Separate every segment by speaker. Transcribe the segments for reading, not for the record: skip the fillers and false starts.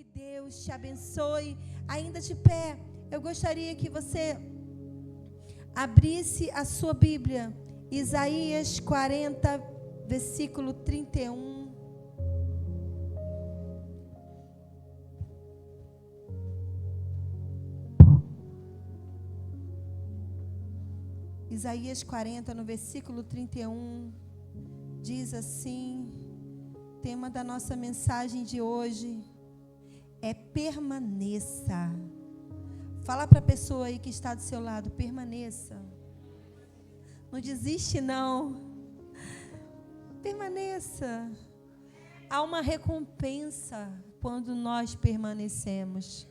Speaker 1: Que Deus te abençoe. Ainda de pé, eu gostaria que você abrisse a sua Bíblia, Isaías 40, versículo 31. Isaías 40, no versículo 31, diz assim: tema da nossa mensagem de hoje é permaneça. Fala para a pessoa aí que está do seu lado, permaneça. Não desiste não. Permaneça. Há uma recompensa quando nós permanecemos.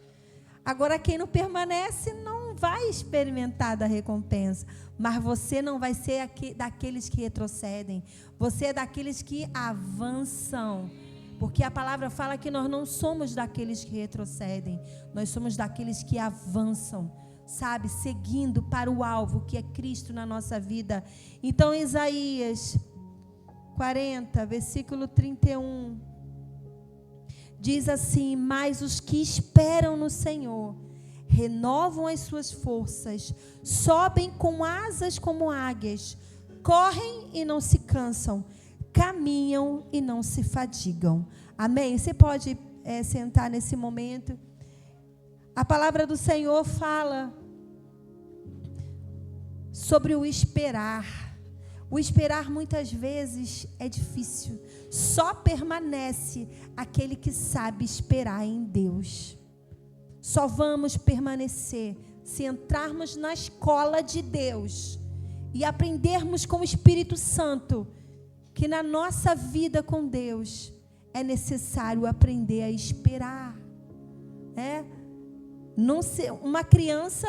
Speaker 1: Agora, quem não permanece não vai experimentar da recompensa. Mas você não vai ser daqueles que retrocedem. Você é daqueles que avançam. Porque a palavra fala que nós não somos daqueles que retrocedem. Nós somos daqueles que avançam. Sabe? Seguindo para o alvo que é Cristo na nossa vida. Então, Isaías 40, versículo 31. Diz assim: mas os que esperam no Senhor renovam as suas forças, sobem com asas como águias, correm e não se cansam, caminham e não se fadigam. Amém? Você pode sentar nesse momento. A palavra do Senhor fala sobre o esperar. O esperar muitas vezes é difícil. Só permanece aquele que sabe esperar em Deus. Só vamos permanecer se entrarmos na escola de Deus e aprendermos com o Espírito Santo que na nossa vida com Deus é necessário aprender a esperar. Uma criança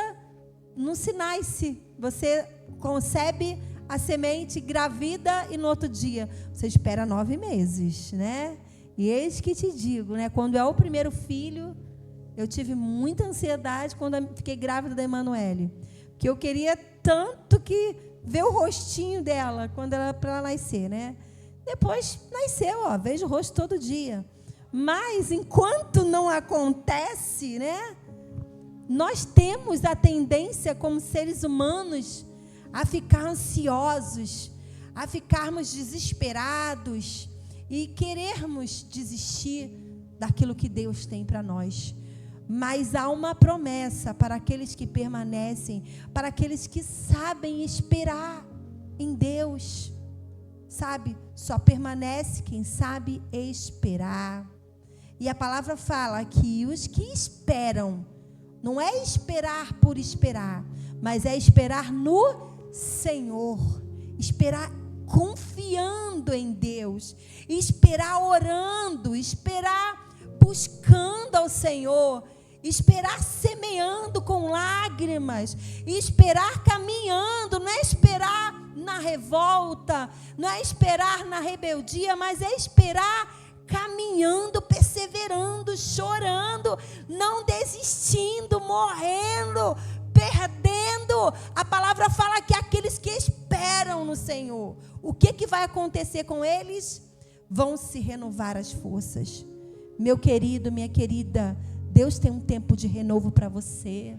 Speaker 1: não se nasce. Você concebe a semente, gravida, e no outro dia você espera 9 meses, né? E eis que te digo, né? Quando é o primeiro filho, eu tive muita ansiedade quando fiquei grávida da Emanuele, que eu queria tanto que ver o rostinho dela quando ela para ela nascer, né? Depois nasceu, vejo o rosto todo dia. Mas enquanto não acontece, né? Nós temos a tendência como seres humanos a ficar ansiosos, a ficarmos desesperados e querermos desistir daquilo que Deus tem para nós. Mas há uma promessa para aqueles que permanecem, para aqueles que sabem esperar em Deus. Sabe? Só permanece quem sabe esperar. E a palavra fala que os que esperam, não é esperar por esperar, mas é esperar no Senhor, esperar confiando em Deus, esperar orando, esperar buscando ao Senhor, esperar semeando com lágrimas, esperar caminhando, não é esperar na revolta, não é esperar na rebeldia, mas é esperar caminhando, perseverando, chorando, não desistindo, morrendo, perdendo. A palavra fala que aqueles que esperam no Senhor, o que vai acontecer com eles? Vão se renovar as forças. Meu querido, minha querida, Deus tem um tempo de renovo para você.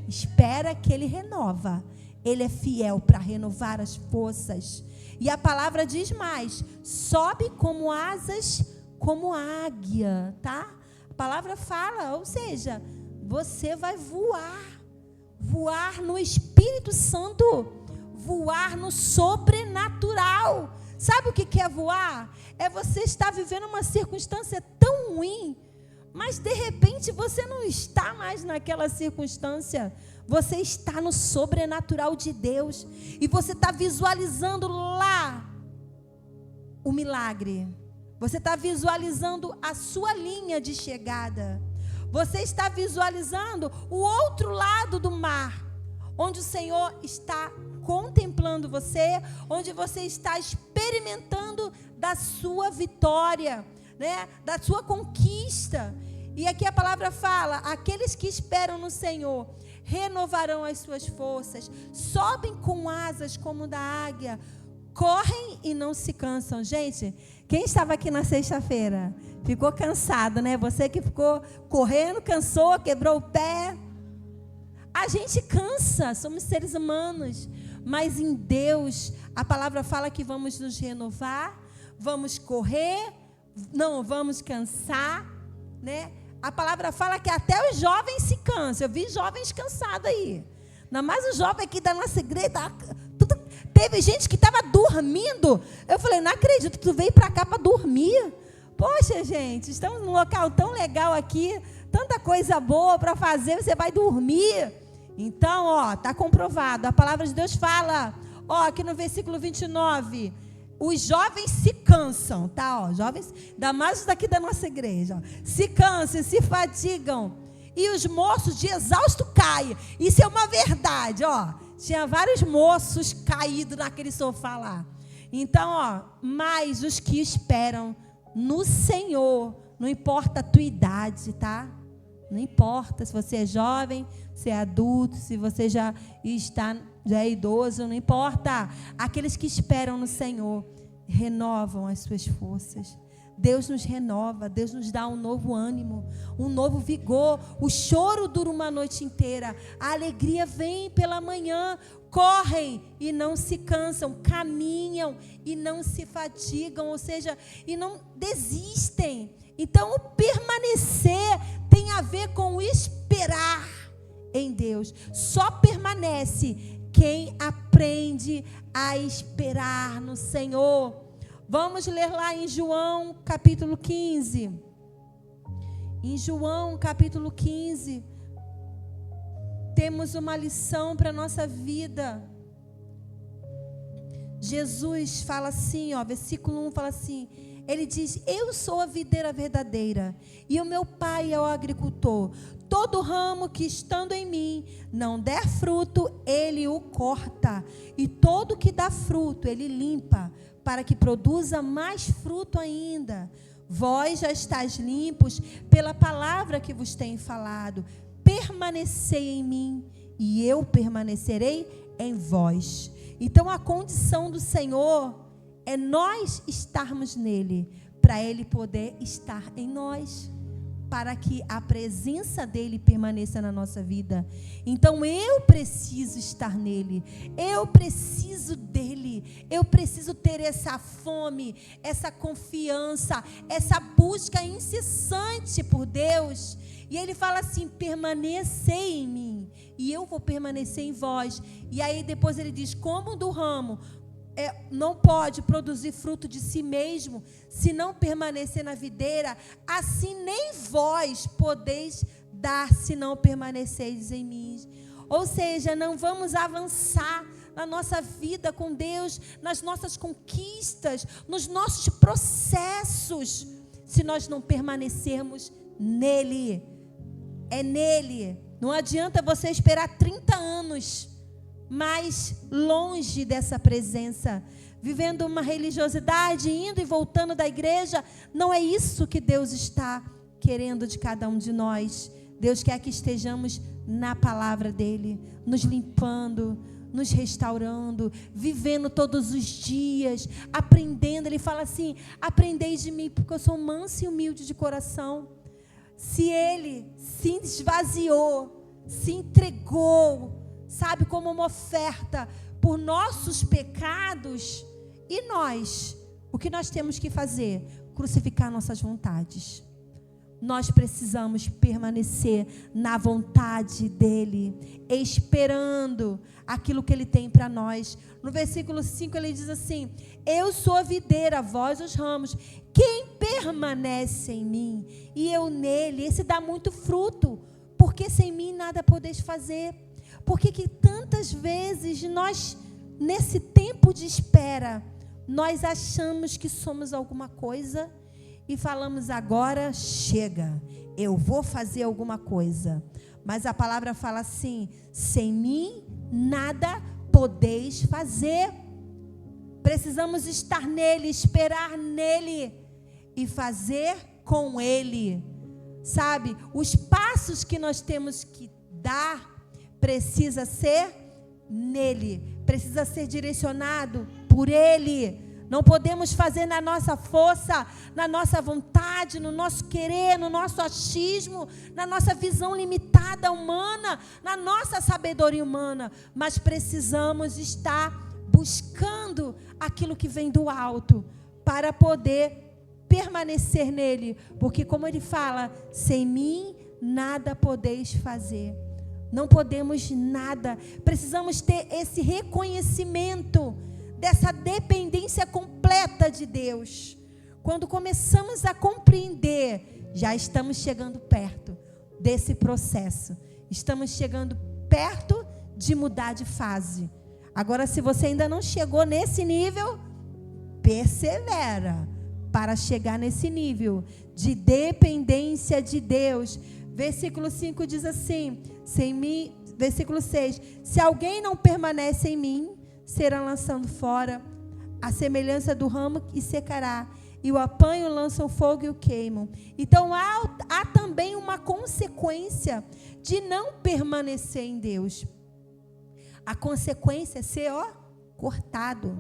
Speaker 1: Espera que Ele renova. Ele é fiel para renovar as forças. E a palavra diz mais: sobe como asas, como águia, tá? A palavra fala, ou seja, você vai voar. Voar no Espírito Santo, voar no sobrenatural. Sabe o que é voar? É você estar vivendo uma circunstância tão ruim, mas de repente você não está mais naquela circunstância. Você está no sobrenatural de Deus e você está visualizando lá o milagre. Você está visualizando a sua linha de chegada. Você está visualizando o outro lado do mar, onde o Senhor está contemplando você, onde você está experimentando da sua vitória, né? Da sua conquista. E aqui a palavra fala: aqueles que esperam no Senhor renovarão as suas forças, sobem com asas como da águia, correm e não se cansam. Gente, Quem estava aqui na sexta-feira? Ficou cansado, né? Você que ficou correndo, cansou, quebrou o pé. A gente cansa, somos seres humanos. Mas em Deus, a palavra fala que vamos nos renovar, vamos correr, não vamos cansar, né? A palavra fala que até os jovens se cansam. Eu vi jovens cansados aí. Ainda mais o jovem aqui da nossa igreja. Teve gente que estava dormindo. Eu falei, não acredito, tu veio para cá para dormir. Poxa, gente, estamos num local tão legal aqui, tanta coisa boa para fazer, você vai dormir. Então, ó, está comprovado. A palavra de Deus fala, ó, aqui no versículo 29, os jovens se cansam, tá? Ó, jovens, ainda mais os daqui da nossa igreja, ó, se cansam, se fatigam, e os moços de exausto caem. Isso é uma verdade, ó. Tinha vários moços caídos naquele sofá lá. Então, ó, mas os que esperam no Senhor, não importa a tua idade, tá? Não importa se você é jovem, se é adulto, se você já é idoso, não importa. Aqueles que esperam no Senhor renovam as suas forças. Deus nos renova, Deus nos dá um novo ânimo, um novo vigor. O choro dura uma noite inteira, a alegria vem pela manhã. Correm e não se cansam, caminham e não se fatigam, ou seja, e não desistem. Então, o permanecer tem a ver com o esperar em Deus. Só permanece quem aprende a esperar no Senhor. Vamos ler lá em João capítulo 15. Em João capítulo 15, temos uma lição para a nossa vida. Jesus fala assim, ó, versículo 1 fala assim, ele diz, eu sou a videira verdadeira, e o meu pai é o agricultor. Todo ramo que estando em mim não der fruto, ele o corta, e todo que dá fruto, ele limpa, para que produza mais fruto ainda. Vós já estáis limpos pela palavra que vos tenho falado. Permanecei em mim, e eu permanecerei em vós. Então a condição do Senhor é nós estarmos nele, para ele poder estar em nós, para que a presença dele permaneça na nossa vida. Então eu preciso estar nele, eu preciso dele, eu preciso ter essa fome, essa confiança, essa busca incessante por Deus. E ele fala assim, permanecei em mim, e eu vou permanecer em vós. E aí depois ele diz, como do ramo não pode produzir fruto de si mesmo, se não permanecer na videira, assim nem vós podeis dar, se não permaneceis em mim. Ou seja, não vamos avançar na nossa vida com Deus, nas nossas conquistas, nos nossos processos, se nós não permanecermos nele. É nele. Não adianta você esperar 30 anos mais longe dessa presença, vivendo uma religiosidade, indo e voltando da igreja. Não é isso que Deus está querendo de cada um de nós. Deus quer que estejamos na palavra dele, nos limpando, nos restaurando, vivendo todos os dias, aprendendo. Ele fala assim, aprendei de mim, porque eu sou manso e humilde de coração. Se ele se esvaziou, se entregou, sabe, como uma oferta por nossos pecados, e nós, o que nós temos que fazer? Crucificar nossas vontades. Nós precisamos permanecer na vontade dele, esperando aquilo que ele tem para nós. No versículo 5 ele diz assim, eu sou a videira, vós os ramos. Quem permanece em mim e eu nele, esse dá muito fruto, porque sem mim nada podeis fazer. Por que tantas vezes nós, nesse tempo de espera, nós achamos que somos alguma coisa e falamos, agora chega, eu vou fazer alguma coisa. Mas a palavra fala assim, sem mim nada podeis fazer. Precisamos estar nele, esperar nele e fazer com ele. Sabe, os passos que nós temos que dar precisa ser nele, precisa ser direcionado por ele. Não podemos fazer na nossa força, na nossa vontade, no nosso querer, no nosso achismo, na nossa visão limitada humana, na nossa sabedoria humana. Mas precisamos estar buscando aquilo que vem do alto para poder permanecer nele. Porque como ele fala, sem mim nada podeis fazer. Não podemos nada. Precisamos ter esse reconhecimento dessa dependência completa de Deus. Quando começamos a compreender, já estamos chegando perto desse processo. Estamos chegando perto de mudar de fase. Agora, se você ainda não chegou nesse nível, persevera para chegar nesse nível de dependência de Deus. Versículo 5 diz assim, versículo 6, se alguém não permanece em mim, será lançado fora, a semelhança do ramo e secará, e o apanham, lançam fogo e o queimam. Então há também uma consequência de não permanecer em Deus. A consequência é ser cortado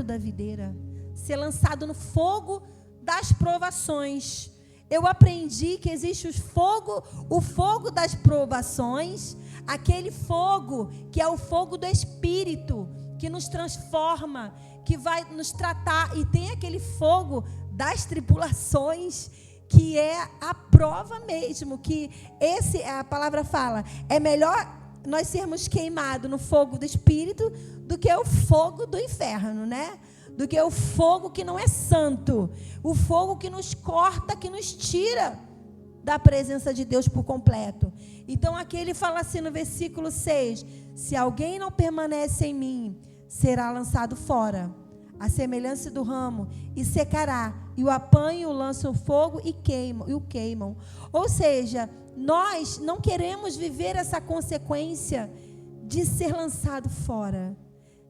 Speaker 1: da videira, ser lançado no fogo das provações. Eu aprendi que existe o fogo das provações, aquele fogo que é o fogo do Espírito, que nos transforma, que vai nos tratar, e tem aquele fogo das tribulações, que é a prova mesmo, que a palavra fala, é melhor nós sermos queimados no fogo do Espírito do que o fogo do inferno, né? Do que o fogo que não é santo, o fogo que nos corta, que nos tira da presença de Deus por completo. Então aqui ele fala assim no versículo 6, se alguém não permanece em mim, será lançado fora, a semelhança do ramo, e secará, e o apanham, lançam fogo e o queimam. Ou seja, nós não queremos viver essa consequência de ser lançado fora,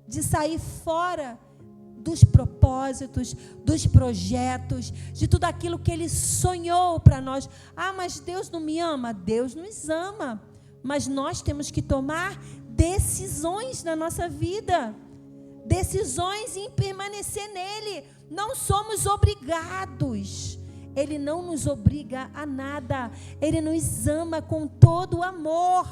Speaker 1: de sair fora dos propósitos, dos projetos, de tudo aquilo que Ele sonhou para nós. Ah, mas Deus não me ama? Deus nos ama, mas nós temos que tomar decisões na nossa vida, decisões em permanecer nele. Não somos obrigados. Ele não nos obriga a nada. Ele nos ama com todo o amor.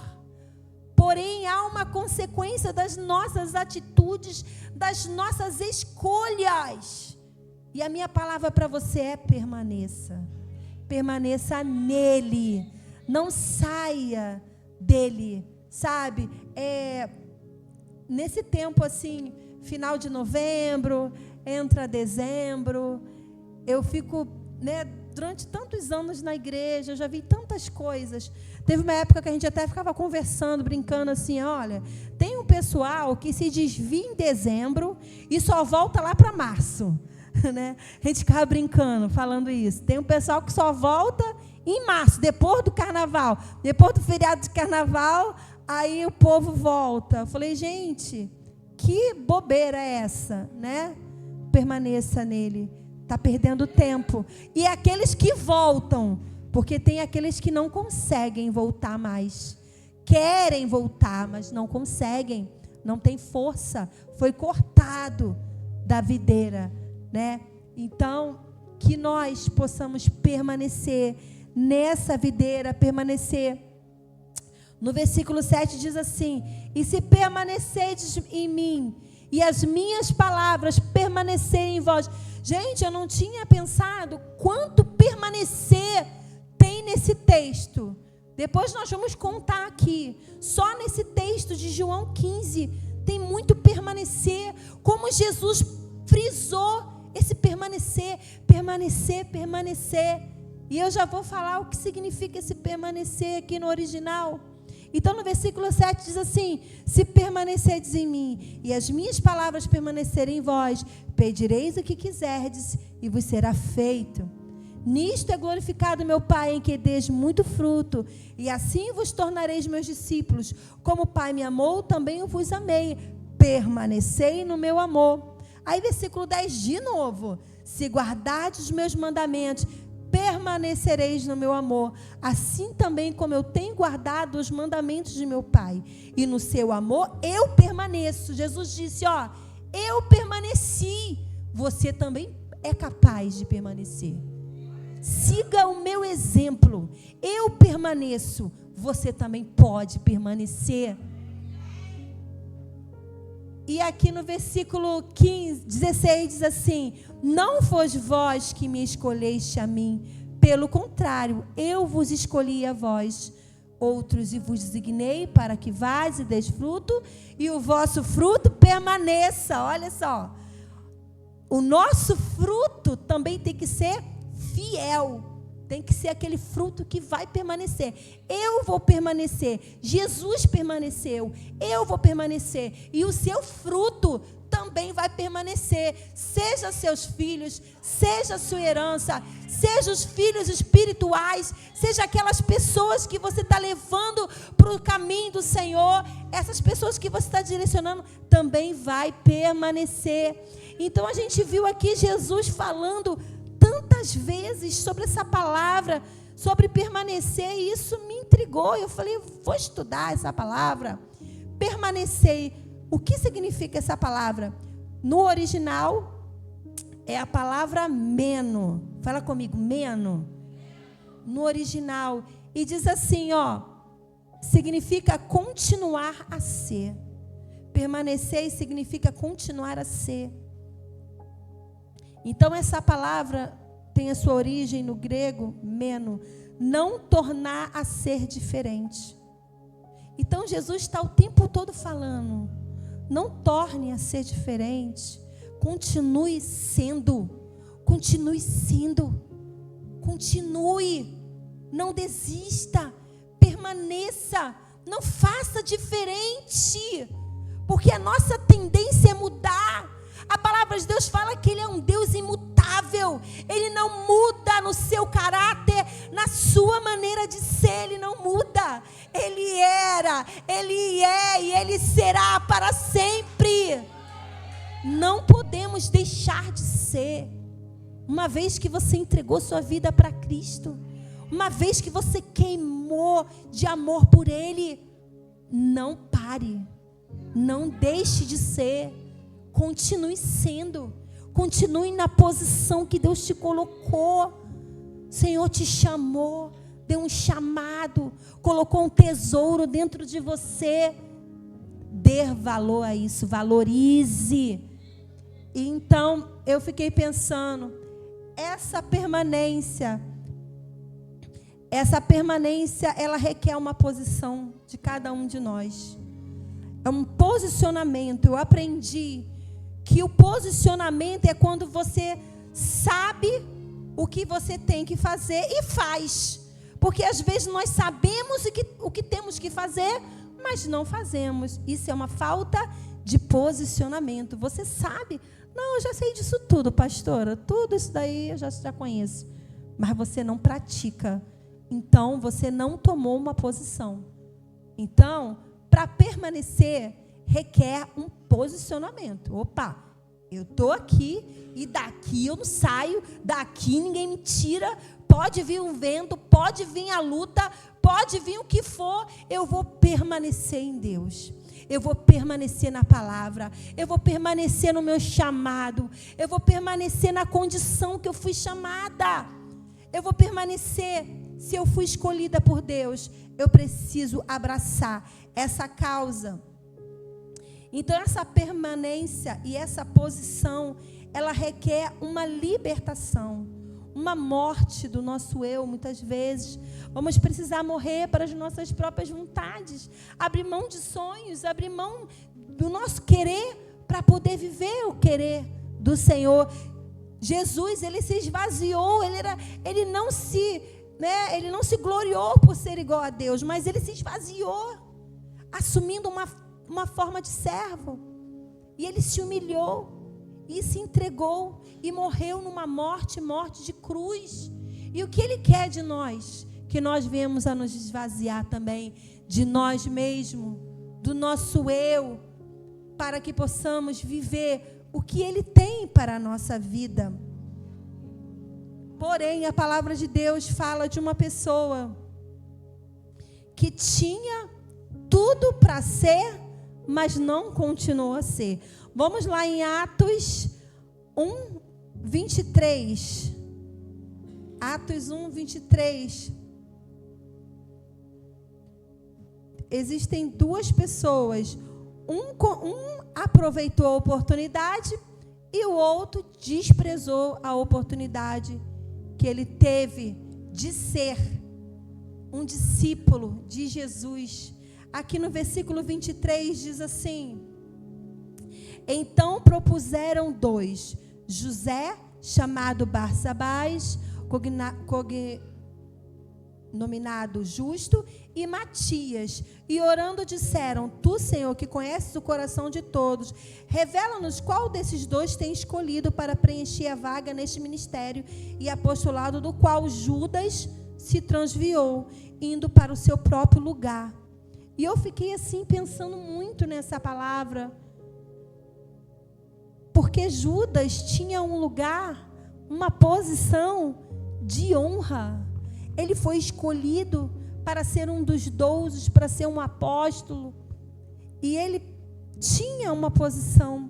Speaker 1: Porém, há uma consequência das nossas atitudes, das nossas escolhas. E a minha palavra para você é: permaneça. Permaneça nele. Não saia dele, sabe? Nesse tempo assim, final de novembro, entra dezembro, eu fico, durante tantos anos na igreja, eu já vi tantas coisas. Teve uma época que a gente até ficava conversando, brincando assim, olha, tem um pessoal que se desvia em dezembro e só volta lá para março, né? A gente ficava brincando, falando isso. Tem um pessoal que só volta em março, depois do carnaval, depois do feriado de carnaval, aí o povo volta. Eu falei, gente, que bobeira é essa, né? Permaneça nele. Está perdendo tempo. E aqueles que voltam, porque tem aqueles que não conseguem voltar mais. Querem voltar, mas não conseguem. Não tem força. Foi cortado da videira, né? Então, que nós possamos permanecer nessa videira, permanecer. No versículo 7 diz assim: e se permanecerdes em mim, e as minhas palavras permanecerem em vós. Gente, eu não tinha pensado quanto permanecer tem nesse texto. Depois nós vamos contar aqui. Só nesse texto de João 15 tem muito permanecer. Como Jesus frisou esse permanecer, permanecer, permanecer. E eu já vou falar o que significa esse permanecer aqui no original. Então no versículo 7 diz assim: se permanecerdes em mim e as minhas palavras permanecerem em vós, pedireis o que quiserdes e vos será feito. Nisto é glorificado meu Pai, em que deis muito fruto, e assim vos tornareis meus discípulos. Como o Pai me amou, também eu vos amei. Permanecei no meu amor. Aí versículo 10 de novo: se guardardes os meus mandamentos, permanecereis no meu amor, assim também como eu tenho guardado os mandamentos de meu Pai, e no seu amor eu permaneço. Jesus disse, Eu permaneci, você também é capaz de permanecer. Siga o meu exemplo. Eu permaneço, você também pode permanecer. E aqui no versículo 16 diz assim: não foste vós que me escolheste a mim, pelo contrário, eu vos escolhi a vós, outros, e vos designei para que vás e deis fruto, e o vosso fruto permaneça. Olha só, o nosso fruto também tem que ser fiel. Tem que ser aquele fruto que vai permanecer. Eu vou permanecer. Jesus permaneceu. Eu vou permanecer. E o seu fruto também vai permanecer. Seja seus filhos, seja sua herança, seja os filhos espirituais, seja aquelas pessoas que você está levando para o caminho do Senhor. Essas pessoas que você está direcionando também vai permanecer. Então a gente viu aqui Jesus falando tantas vezes sobre essa palavra, sobre permanecer, e isso me intrigou. Eu falei, vou estudar essa palavra. Permanecer, o que significa essa palavra? No original, é a palavra meno. Fala comigo, meno. No original. E diz assim, ó, significa continuar a ser. Permanecer significa continuar a ser. Então essa palavra tem a sua origem no grego, meno, não tornar a ser diferente. Então Jesus está o tempo todo falando, não torne a ser diferente, continue sendo, não desista, permaneça, não faça diferente, porque a nossa tendência é mudar. A palavra de Deus fala que Ele é um Deus imutável. Ele não muda no seu caráter, na sua maneira de ser. Ele não muda. Ele era, Ele é e Ele será para sempre. Não podemos deixar de ser. Uma vez que você entregou sua vida para Cristo, uma vez que você queimou de amor por Ele, não pare. Não deixe de ser. Continue sendo, continue na posição que Deus te colocou. O Senhor te chamou, deu um chamado, colocou um tesouro dentro de você. Dê valor a isso, valorize. E então eu fiquei pensando, essa permanência, ela requer uma posição de cada um de nós. É um posicionamento. Eu aprendi que o posicionamento é quando você sabe o que você tem que fazer e faz. Porque às vezes nós sabemos o que temos que fazer, mas não fazemos. Isso é uma falta de posicionamento. Você sabe, não, eu já sei disso tudo, pastora, tudo isso daí eu já conheço. Mas você não pratica. Então você não tomou uma posição. Então, para permanecer, requer um posicionamento. Opa, eu estou aqui e daqui eu não saio, daqui ninguém me tira. Pode vir um vento, pode vir a luta, pode vir o que for, eu vou permanecer em Deus. Eu vou permanecer na palavra, eu vou permanecer no meu chamado, eu vou permanecer na condição que eu fui chamada. Eu vou permanecer, se eu fui escolhida por Deus, eu preciso abraçar essa causa. Então essa permanência e essa posição, ela requer uma libertação, uma morte do nosso eu. Muitas vezes vamos precisar morrer para as nossas próprias vontades, abrir mão de sonhos, abrir mão do nosso querer para poder viver o querer do Senhor. Jesus, ele se esvaziou, ele não se gloriou por ser igual a Deus, mas ele se esvaziou, assumindo uma forma de servo. E ele se humilhou e se entregou e morreu numa morte de cruz. E o que ele quer de nós? Que nós venhamos a nos esvaziar também de nós mesmos, do nosso eu, para que possamos viver o que ele tem para a nossa vida. Porém, a palavra de Deus fala de uma pessoa que tinha tudo para ser, mas não continuou a ser. Vamos lá em Atos 1, 23. Atos 1, 23. Existem duas pessoas. Um aproveitou a oportunidade e o outro desprezou a oportunidade que ele teve de ser um discípulo de Jesus. Aqui no versículo 23 diz assim: então propuseram dois, José, chamado Barsabás, nominado Justo, e Matias, e orando disseram: tu, Senhor, que conheces o coração de todos, revela-nos qual desses dois tem escolhido para preencher a vaga neste ministério e apostolado do qual Judas se transviou, indo para o seu próprio lugar. E eu fiquei assim pensando muito nessa palavra, porque Judas tinha um lugar, uma posição de honra. Ele foi escolhido para ser um dos 12, para ser um apóstolo. E ele tinha uma posição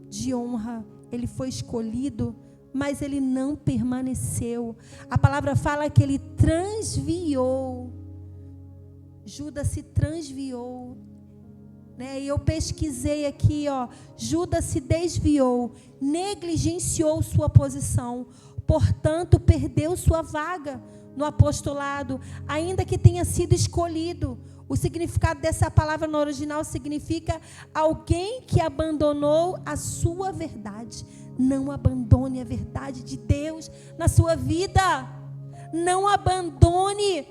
Speaker 1: de honra. Ele foi escolhido, mas ele não permaneceu. A palavra fala que ele transviou. Judas se transviou. E eu pesquisei aqui, Judas se desviou, negligenciou sua posição, portanto, perdeu sua vaga no apostolado, ainda que tenha sido escolhido. O significado dessa palavra no original significa alguém que abandonou a sua verdade. Não abandone a verdade de Deus na sua vida. Não abandone,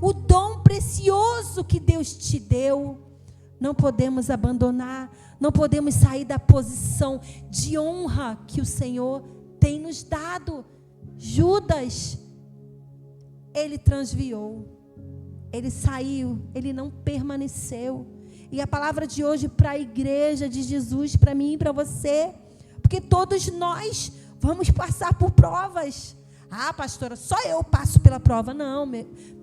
Speaker 1: o dom precioso que Deus te deu. Não podemos abandonar, não podemos sair da posição de honra que o Senhor tem nos dado. Judas, ele transviou, ele saiu, ele não permaneceu. E a palavra de hoje para a igreja de Jesus, para mim e para você, porque todos nós vamos passar por provas. Ah, pastora, só eu passo pela prova. Não,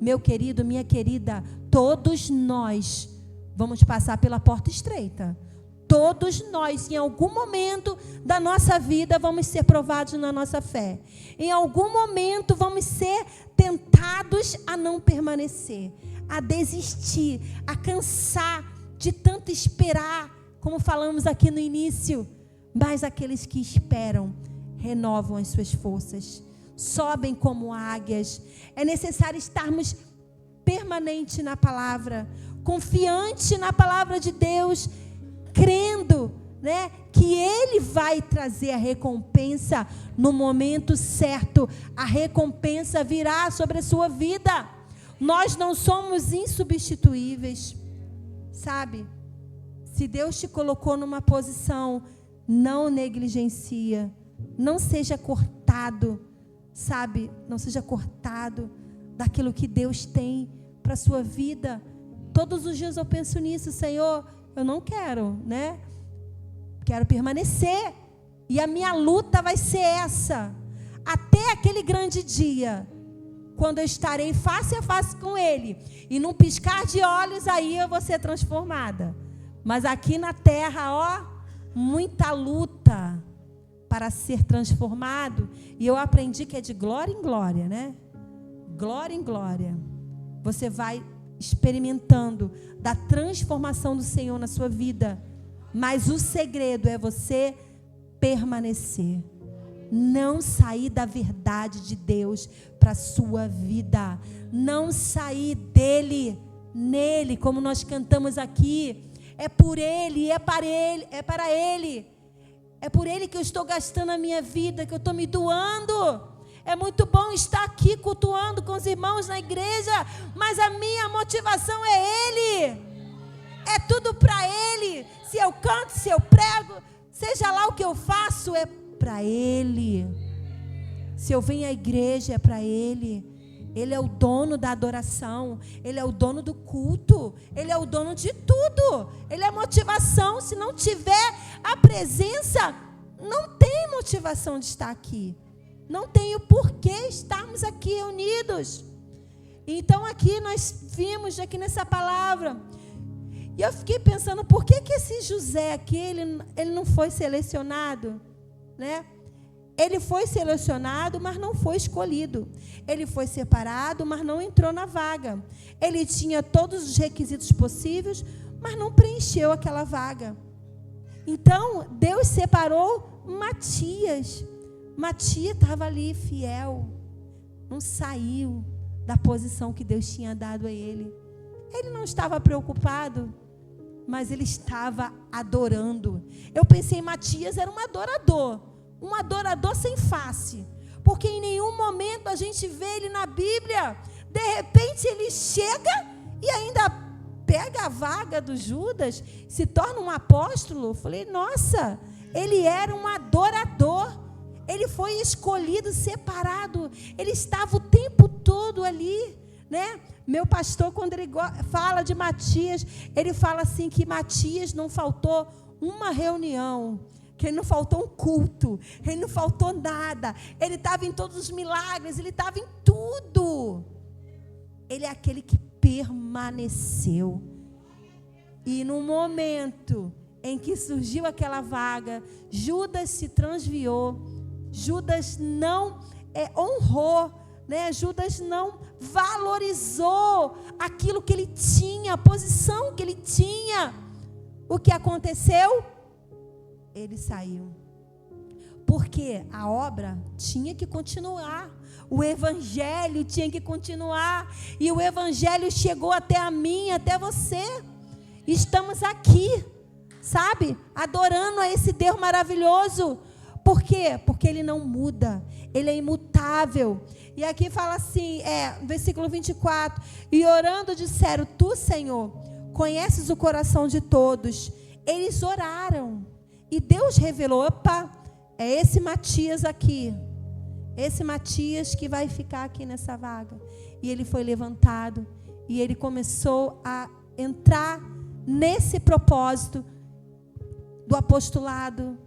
Speaker 1: meu querido, minha querida, todos nós vamos passar pela porta estreita. Todos nós, em algum momento da nossa vida, vamos ser provados na nossa fé. Em algum momento, vamos ser tentados a não permanecer, a desistir, a cansar de tanto esperar, como falamos aqui no início. Mas aqueles que esperam renovam as suas forças, sobem como águias. É necessário estarmos permanentes na palavra, confiante na palavra de Deus, crendo, que Ele vai trazer a recompensa no momento certo. A recompensa virá sobre a sua vida. Nós não somos insubstituíveis, Se Deus te colocou numa posição, não negligencia, não seja cortado, não seja cortado daquilo que Deus tem para a sua vida. Todos os dias eu penso nisso, Senhor, eu não quero, Quero permanecer. E a minha luta vai ser essa. Até aquele grande dia, quando eu estarei face a face com Ele. E num piscar de olhos, aí eu vou ser transformada. Mas aqui na terra, muita luta para ser transformado. E eu aprendi que é de glória em glória, Glória em glória. Você vai experimentando da transformação do Senhor na sua vida. Mas o segredo é você permanecer. Não sair da verdade de Deus para a sua vida. Não sair dele, nele, como nós cantamos aqui. É por Ele, é para Ele, é para Ele. É por Ele que eu estou gastando a minha vida, que eu estou me doando. É muito bom estar aqui cultuando com os irmãos na igreja, mas a minha motivação é Ele. É tudo para Ele. Se eu canto, se eu prego, seja lá o que eu faço, é para Ele. Se eu venho à igreja, é para Ele. Ele é o dono da adoração. Ele é o dono do culto. Ele é o dono de tudo. Ele é a motivação. Se não tiver a presença, não tem motivação de estar aqui. Não tem o porquê estarmos aqui unidos. Então aqui nós vimos, aqui nessa palavra, E eu fiquei pensando, por que esse José aqui, ele não foi selecionado, né? Ele foi selecionado, mas não foi escolhido. Ele foi separado, mas não entrou na vaga. Ele tinha todos os requisitos possíveis, mas não preencheu aquela vaga. Então, Deus separou Matias. Matias estava ali fiel, não saiu da posição que Deus tinha dado a ele. Ele não estava preocupado, mas ele estava adorando. Eu pensei, Matias era um adorador sem face, porque em nenhum momento a gente vê ele na Bíblia. De repente ele chega e ainda pega a vaga do Judas, se torna um apóstolo. Eu falei, nossa, ele era um adorador. Ele foi escolhido, separado. Ele estava o tempo todo ali, né? Meu pastor, quando ele fala de Matias, ele fala assim que Matias não faltou uma reunião, que ele não faltou um culto, ele não faltou nada. Ele estava em todos os milagres, ele estava em tudo. Ele é aquele que permaneceu. E no momento em que surgiu aquela vaga, Judas se transviou. Judas não honrou, né? Judas não valorizou aquilo que ele tinha, a posição que ele tinha. O que aconteceu? Ele saiu. Porque a obra tinha que continuar. O evangelho tinha que continuar. E o evangelho chegou até a mim, até você. Estamos aqui, sabe? Adorando a esse Deus maravilhoso. Por quê? Porque ele não muda. Ele é imutável. E aqui fala assim, versículo 24. E orando disseram, tu, Senhor, conheces o coração de todos. Eles oraram. E Deus revelou, opa, é esse Matias aqui. Esse Matias que vai ficar aqui nessa vaga. E ele foi levantado. E ele começou a entrar nesse propósito do apostolado,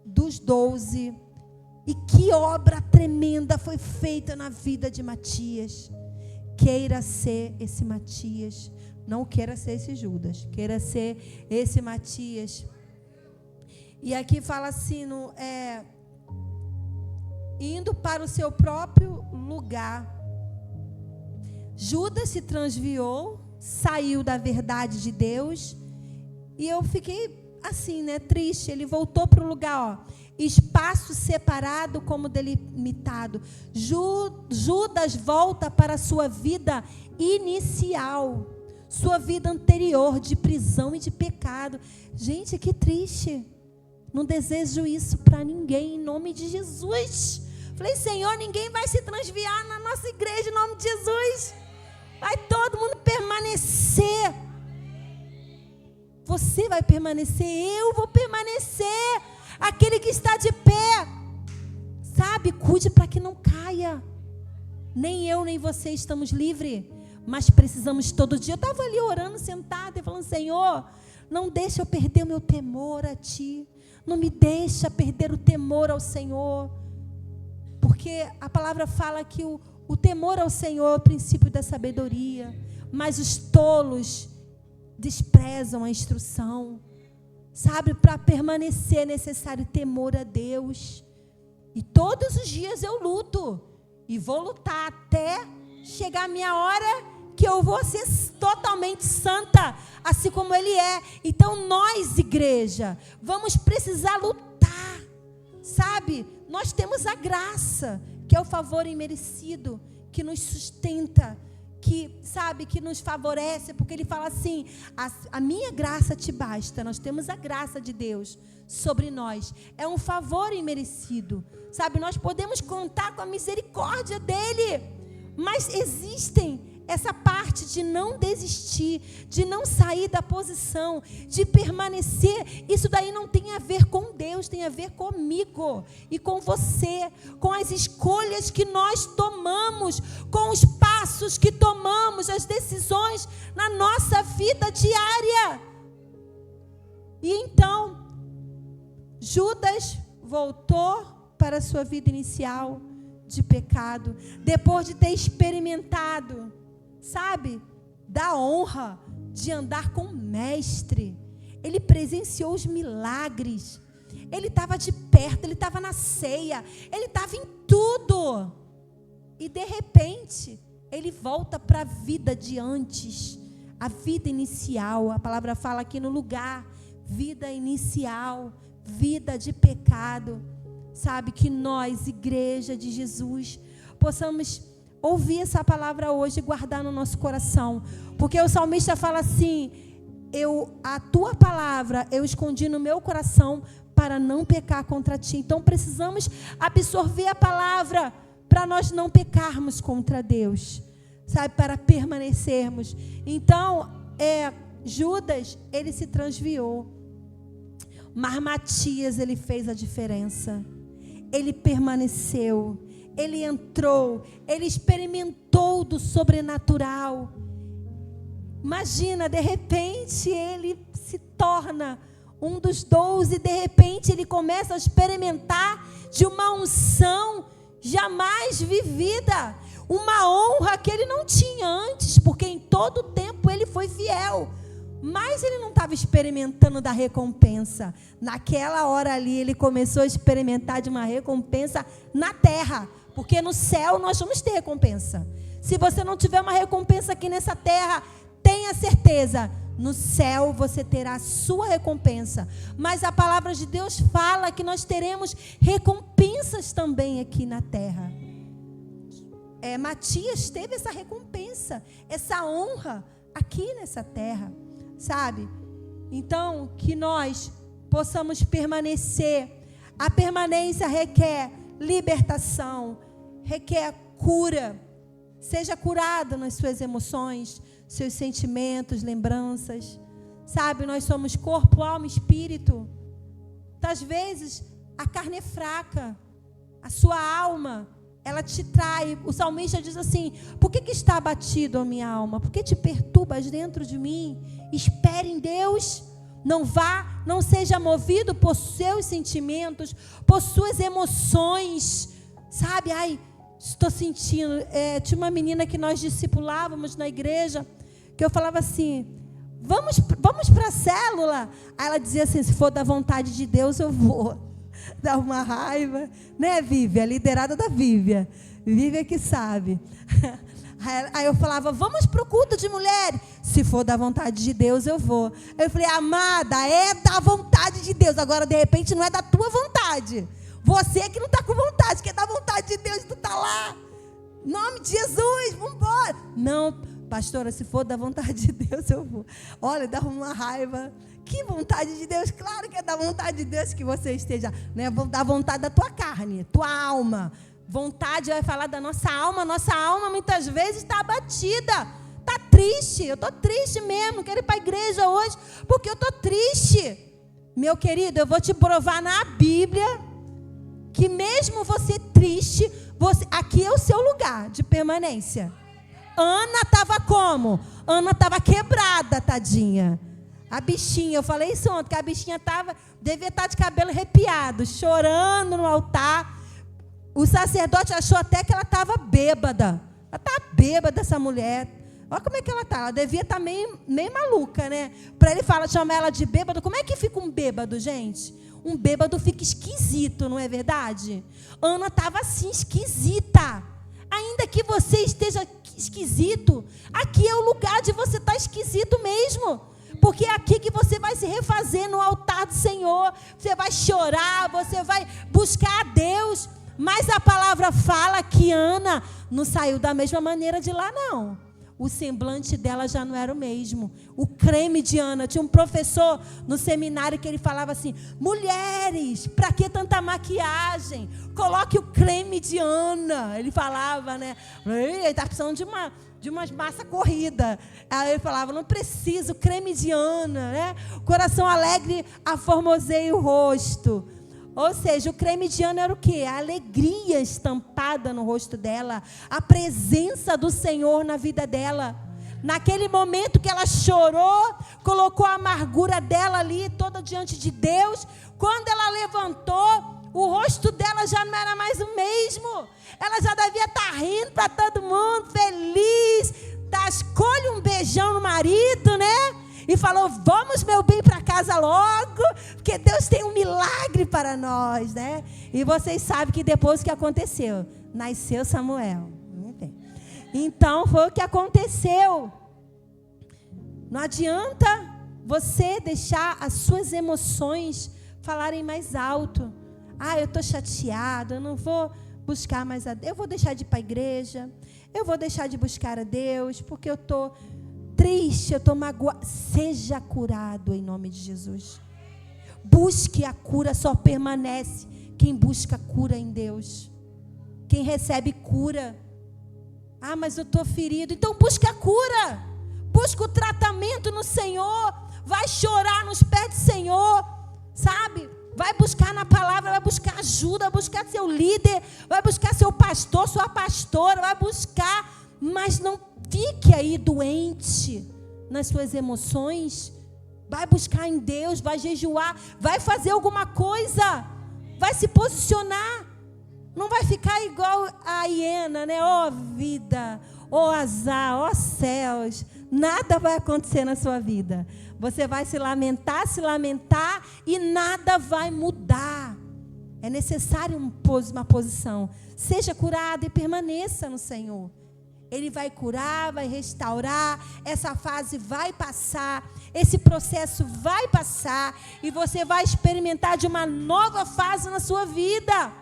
Speaker 1: dos 12. E que obra tremenda foi feita na vida de Matias. Queira ser esse Matias. Não queira ser esse Judas. Queira ser esse Matias. E aqui fala assim, indo para o seu próprio lugar. Judas se transviou, saiu da verdade de Deus. E eu fiquei assim, né, triste. Ele voltou para o lugar, espaço separado como delimitado. Judas volta para a sua vida inicial, sua vida anterior de prisão e de pecado. Gente, que triste. Não desejo isso para ninguém, em nome de Jesus. Falei, Senhor, ninguém vai se transviar na nossa igreja, em nome de Jesus. Vai todo mundo permanecer. Você vai permanecer, eu vou permanecer. Aquele que está de pé, sabe, cuide para que não caia. Nem eu, nem você estamos livres, mas precisamos todo dia. Eu estava ali orando, sentada e falando, Senhor, não deixa eu perder o meu temor a Ti. Não me deixa perder o temor ao Senhor. Porque a palavra fala que o temor ao Senhor é o princípio da sabedoria. Mas os tolos desprezam a instrução. Sabe, para permanecer é necessário temor a Deus. E todos os dias eu luto. E vou lutar até chegar a minha hora que eu vou ser totalmente santa, assim como Ele é. Então nós, igreja, vamos precisar lutar, sabe? Nós temos a graça, que é o favor imerecido, que nos sustenta, que, sabe, que nos favorece, porque Ele fala assim, a minha graça te basta. Nós temos a graça de Deus sobre nós, é um favor imerecido, sabe? Nós podemos contar com a misericórdia dEle, mas existem essa parte de não desistir, de não sair da posição, de permanecer. Isso daí não tem a ver com Deus, tem a ver comigo e com você, com as escolhas que nós tomamos, com os passos que tomamos, as decisões na nossa vida diária. E então, Judas voltou para a sua vida inicial de pecado, depois de ter experimentado, sabe, da honra de andar com o mestre. Ele presenciou os milagres. Ele estava de perto, ele estava na ceia, ele estava em tudo. E de repente, ele volta para a vida de antes, a vida inicial. A palavra fala aqui no lugar, vida inicial, vida de pecado. Sabe, que nós, igreja de Jesus, possamos ouvir essa palavra hoje e guardar no nosso coração. Porque o salmista fala assim: a tua palavra eu escondi no meu coração para não pecar contra ti. Então precisamos absorver a palavra para nós não pecarmos contra Deus, sabe, para permanecermos. Então, Judas, ele se transviou, mas Matias, ele fez a diferença. Ele permaneceu, ele entrou, ele experimentou do sobrenatural. Imagina, de repente ele se torna um dos 12, de repente ele começa a experimentar de uma unção jamais vivida, uma honra que ele não tinha antes, porque em todo o tempo ele foi fiel, mas ele não estava experimentando da recompensa. Naquela hora ali ele começou a experimentar de uma recompensa na terra, porque no céu nós vamos ter recompensa. Se você não tiver uma recompensa aqui nessa terra, tenha certeza, no céu você terá a sua recompensa. Mas a palavra de Deus fala que nós teremos recompensas também aqui na terra. Matias teve essa recompensa, essa honra aqui nessa terra, sabe? Então, que nós possamos permanecer. A permanência requer libertação, requer cura. Seja curado nas suas emoções, seus sentimentos, lembranças. Sabe, nós somos corpo, alma e espírito. Às vezes, a carne é fraca, a sua alma, ela te trai. O salmista diz assim: por que está abatido a minha alma? Por que te perturbas dentro de mim? Espere em Deus. Não seja movido por seus sentimentos, por suas emoções. Sabe, estou sentindo. Tinha uma menina que nós discipulávamos na igreja, que eu falava assim: vamos para a célula. Aí ela dizia assim: se for da vontade de Deus, eu vou. Dá uma raiva, né, Vívia? Liderada da Vívia. Vívia que sabe. Aí eu falava: vamos para o culto de mulheres. Se for da vontade de Deus, eu vou. Eu falei: amada, é da vontade de Deus. Agora, de repente, não é da tua vontade. Você que não está com vontade, que é da vontade de Deus, tu está lá. Em nome de Jesus, vamos embora. Não, pastora, se for da vontade de Deus, eu vou. Olha, dá uma raiva. Que vontade de Deus? Claro que é da vontade de Deus que você esteja. Não é da vontade da tua carne, tua alma. Vontade vai falar da nossa alma. Nossa alma muitas vezes está abatida. Está triste. Eu estou triste mesmo. Quero ir para a igreja hoje porque eu estou triste. Meu querido, eu vou te provar na Bíblia que mesmo você triste, aqui é o seu lugar de permanência. Ana estava como? Ana estava quebrada, tadinha. A bichinha, eu falei isso ontem, que a bichinha devia estar de cabelo arrepiado, chorando no altar. O sacerdote achou até que ela estava bêbada. Ela está bêbada, essa mulher. Olha como é que ela está. Ela devia estar meio maluca, né? Para ele chamar ela de bêbado. Como é que fica um bêbado, gente? Um bêbado fica esquisito, não é verdade? Ana estava assim, esquisita. Ainda que você esteja esquisito, aqui é o lugar de você estar esquisito mesmo. Porque é aqui que você vai se refazer no altar do Senhor. Você vai chorar, você vai buscar a Deus. Mas a palavra fala que Ana não saiu da mesma maneira de lá, não. O semblante dela já não era o mesmo. O creme de Ana. Tinha um professor no seminário que ele falava assim: mulheres, para que tanta maquiagem? Coloque o creme de Ana. Ele falava, né? Ele está precisando de umas massa corrida. Aí ele falava: não preciso, creme de Ana, né? Coração alegre aformoseia o rosto. Ou seja, o creme de Ana era o quê? A alegria estampada no rosto dela, a presença do Senhor na vida dela. Naquele momento que ela chorou, colocou a amargura dela ali toda diante de Deus. Quando ela levantou, o rosto dela já não era mais o mesmo. Ela já devia estar rindo para todo mundo, feliz. Escolhe um beijão no marido, né? e falou: vamos, meu bem, para casa logo, porque Deus tem um milagre para nós, né? E vocês sabem que depois o que aconteceu? Nasceu Samuel. Então foi o que aconteceu. Não adianta você deixar as suas emoções falarem mais alto. Eu estou chateado, eu não vou buscar mais a Deus, eu vou deixar de ir para a igreja, eu vou deixar de buscar a Deus, porque eu estou triste, eu estou magoado. Seja curado em nome de Jesus. Busque a cura, só permanece quem busca cura em Deus. Quem recebe cura. Mas eu estou ferido. Então busca a cura. Busca o tratamento no Senhor. Vai chorar nos pés do Senhor. Sabe? Vai buscar na palavra, vai buscar ajuda, vai buscar seu líder, vai buscar seu pastor, sua pastora, vai buscar. Mas não fique aí doente nas suas emoções. Vai buscar em Deus, vai jejuar, vai fazer alguma coisa. Vai se posicionar. Não vai ficar igual a hiena, né? Vida, azar, céus. Nada vai acontecer na sua vida. Você vai se lamentar e nada vai mudar. É necessário uma posição. Seja curado e permaneça no Senhor. Ele vai curar, vai restaurar. Essa fase vai passar. Esse processo vai passar. E você vai experimentar de uma nova fase na sua vida.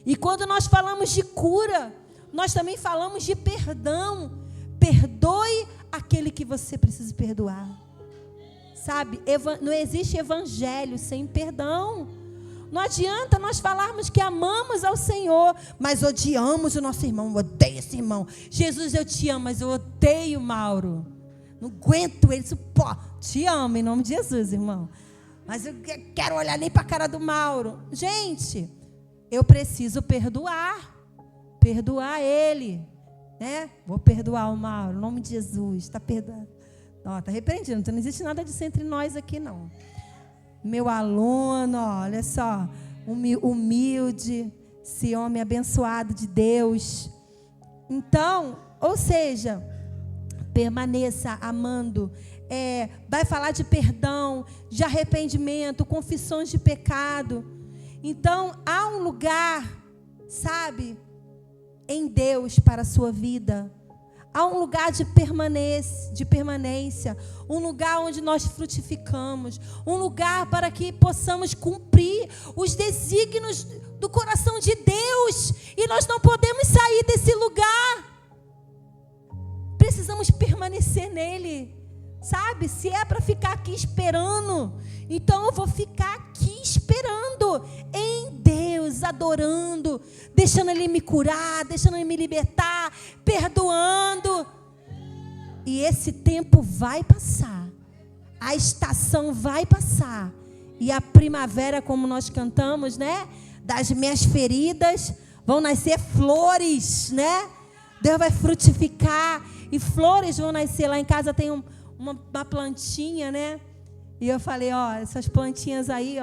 Speaker 1: E quando nós falamos de cura, nós também falamos de perdão. Perdoe aquele que você precisa perdoar. Sabe, não existe evangelho sem perdão. Não adianta nós falarmos que amamos ao Senhor, mas odiamos o nosso irmão. Eu odeio esse irmão. Jesus, eu te amo, mas eu odeio o Mauro. Não aguento ele. Te amo em nome de Jesus, irmão. Mas eu quero olhar nem para a cara do Mauro. Gente, eu preciso perdoar ele, né? Vou perdoar o Mauro, em nome de Jesus. Está perdoado. Está repreendido. Então não existe nada disso entre nós aqui, não. Meu aluno, olha só, humilde, esse homem abençoado de Deus. Então, ou seja, permaneça amando. Vai falar de perdão, de arrependimento, confissões de pecado. Então, há um lugar, sabe, em Deus para a sua vida. Há um lugar de permanência, um lugar onde nós frutificamos, um lugar para que possamos cumprir os desígnios do coração de Deus. E nós não podemos sair desse lugar. Precisamos permanecer nele. Sabe, se é para ficar aqui esperando, então eu vou ficar aqui esperando em Deus, adorando, deixando Ele me curar, deixando Ele me libertar, perdoando. E esse tempo vai passar, a estação vai passar, e a primavera, como nós cantamos, né? Das minhas feridas vão nascer flores, né? Deus vai frutificar e flores vão nascer. Lá em casa tem uma plantinha, né? E eu falei, essas plantinhas aí,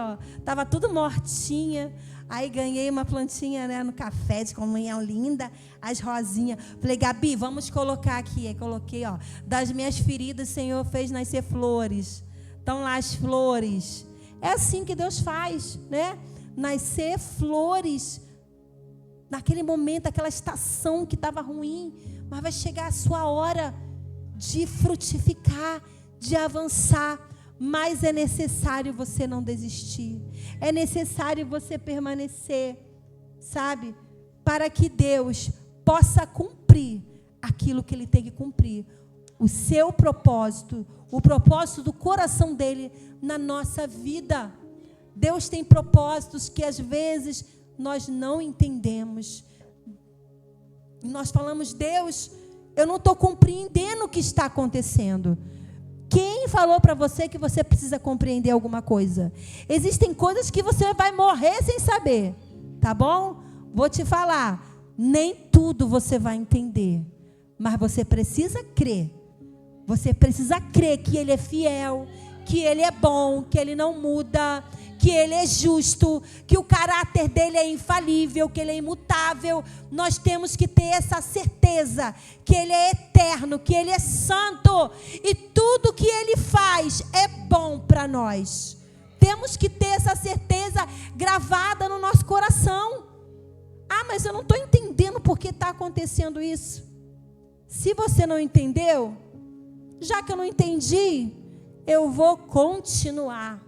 Speaker 1: tava tudo mortinha. Aí ganhei uma plantinha, né, no café de comunhão linda, as rosinhas. Falei, Gabi, vamos colocar aqui. Aí coloquei, das minhas feridas o Senhor fez nascer flores. Estão lá as flores. É assim que Deus faz, né? Nascer flores. Naquele momento, aquela estação que estava ruim, mas vai chegar a sua hora de frutificar, de avançar, mas é necessário você não desistir, é necessário você permanecer, sabe, para que Deus possa cumprir aquilo que Ele tem que cumprir, o seu propósito, o propósito do coração dEle na nossa vida. Deus tem propósitos que às vezes nós não entendemos, nós falamos, Deus, eu não estou compreendendo o que está acontecendo. Quem falou para você que você precisa compreender alguma coisa? Existem coisas que você vai morrer sem saber, tá bom? Vou te falar, nem tudo você vai entender, mas você precisa crer. Você precisa crer que Ele é fiel, que Ele é bom, que Ele não muda, que Ele é justo, que o caráter dEle é infalível, que Ele é imutável. Nós temos que ter essa certeza que Ele é eterno, que Ele é santo, e tudo que Ele faz é bom para nós. Temos que ter essa certeza gravada no nosso coração. Ah, mas eu não estou entendendo por que está acontecendo isso. Se você não entendeu, já que eu não entendi, eu vou continuar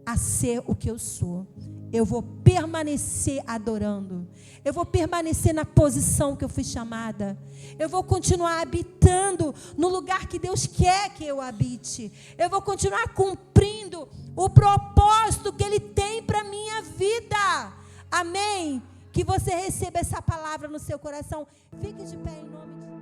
Speaker 1: a ser o que eu sou. Eu vou permanecer adorando. Eu vou permanecer na posição que eu fui chamada. Eu vou continuar habitando no lugar que Deus quer que eu habite. Eu vou continuar cumprindo o propósito que Ele tem para a minha vida. Amém? Que você receba essa palavra no seu coração. Fique de pé em nome de Deus.